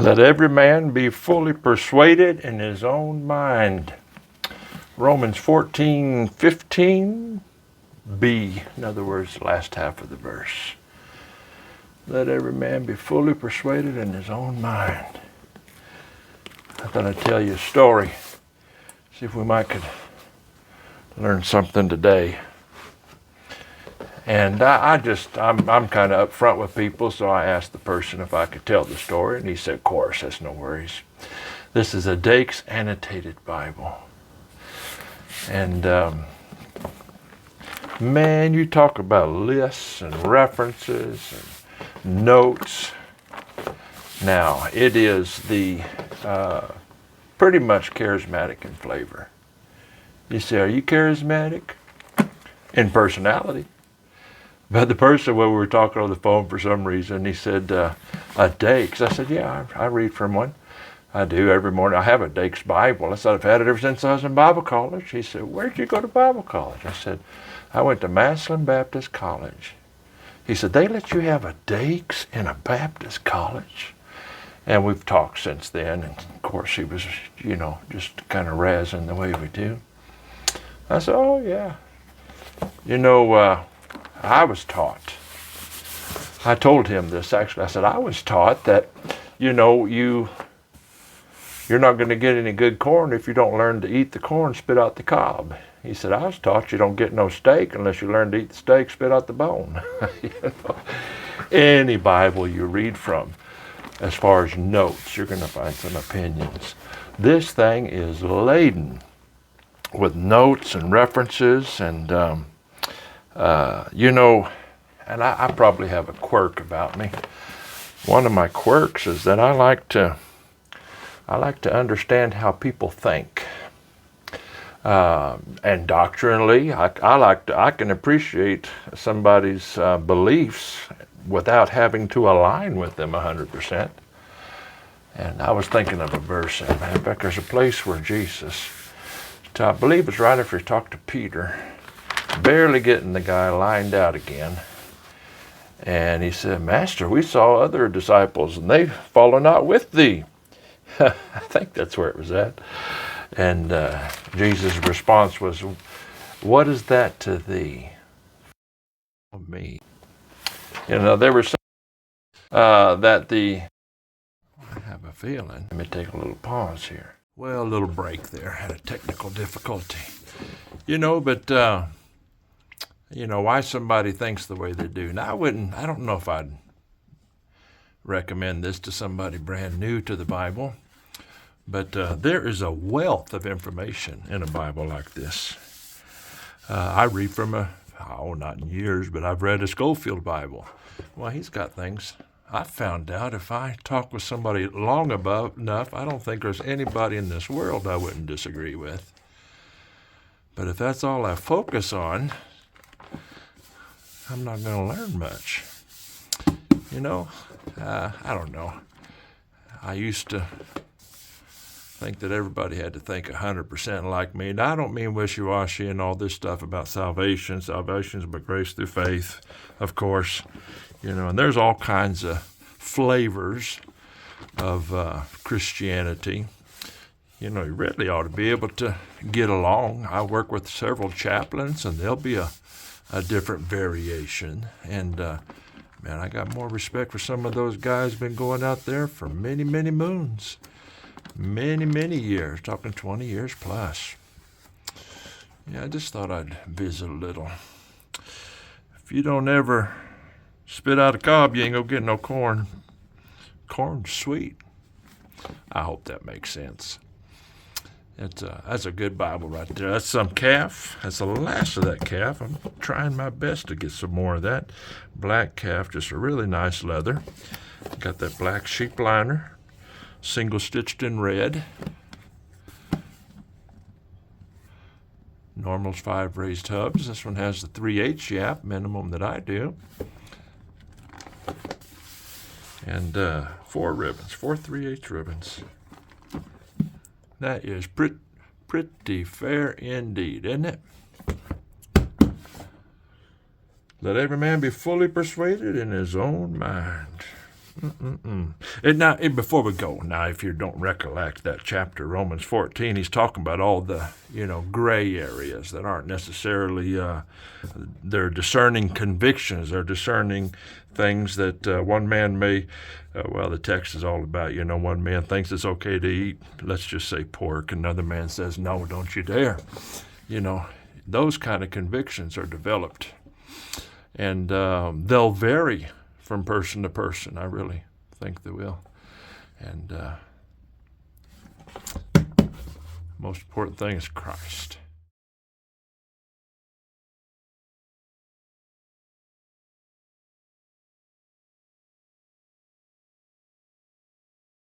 Let every man be fully persuaded in his own mind. Romans 14:15b. In other words, the last half of the verse. Let every man be fully persuaded in his own mind. I thought I'd tell you a story. See if we might could learn something today. And I'm kind of upfront with people, so I asked the person if I could tell the story, and he said, of course, that's no worries. This is a Dakes annotated Bible. And man, you talk about lists and references and notes. Now, it is the pretty much charismatic in flavor. You say, are you charismatic? In personality. But the person, when we were talking on the phone for some reason, he said, a Dakes. I said, yeah, I read from one. I do every morning. I have a Dakes Bible. I said, I've had it ever since I was in Bible college. He said, where'd you go to Bible college? I said, I went to Massillon Baptist College. He said, they let you have a Dakes in a Baptist college? And we've talked since then. And of course, he was, just kind of razzing the way we do. I said, oh, yeah. I was taught. I told him this, actually. I said, I was taught that, you're not going to get any good corn if you don't learn to eat the corn, spit out the cob. He said, I was taught you don't get no steak unless you learn to eat the steak, spit out the bone. Any Bible you read from, as far as notes, you're going to find some opinions. This thing is laden with notes and references, and and I probably have a quirk about me. One of my quirks is that I like to understand how people think, and doctrinally, I can appreciate somebody's beliefs without having to align with them 100%. And I was thinking of a verse, in fact, there's a place where Jesus, I believe it's right after he talked to Peter, barely getting the guy lined out again. And he said, Master, we saw other disciples, and they follow not with thee. I think that's where it was at. And Jesus' response was, what is that to thee? Me. There was some, that I have a feeling. Let me take a little pause here. Well, a little break there. Had a technical difficulty. Why somebody thinks the way they do. Now, I don't know if I'd recommend this to somebody brand new to the Bible, but there is a wealth of information in a Bible like this. I read from not in years, but I've read a Schofield Bible. Well, he's got things. I found out if I talk with somebody long enough, I don't think there's anybody in this world I wouldn't disagree with. But if that's all I focus on, I'm not going to learn much. I don't know. I used to think that everybody had to think 100% like me. And I don't mean wishy-washy and all this stuff about salvation. Salvation is by grace through faith, of course. And there's all kinds of flavors of Christianity. You really ought to be able to get along. I work with several chaplains, and there'll be a different variation. And, I got more respect for some of those guys who've been going out there for many, many moons. Many, many years, talking 20 years plus. Yeah, I just thought I'd visit a little. If you don't ever spit out a cob, you ain't gonna get no corn. Corn's sweet. I hope that makes sense. That's a good Bible right there. That's some calf. That's the last of that calf. I'm trying my best to get some more of that. Black calf, just a really nice leather. Got that black sheep liner, single stitched in red. Normal's 5 raised hubs. This one has the 3/8 yap, minimum that I do. And 4 ribbons, 4 3/8 ribbons. That is pretty fair indeed, isn't it? Let every man be fully persuaded in his own mind. Before we go, now, if you don't recollect that chapter, Romans 14, he's talking about all the, gray areas that aren't necessarily, they're discerning convictions, they're discerning things that one man may, the text is all about, one man thinks it's okay to eat, let's just say pork, another man says, no, don't you dare. Those kind of convictions are developed. And they'll vary from person to person. I really think they will. And most important thing is Christ.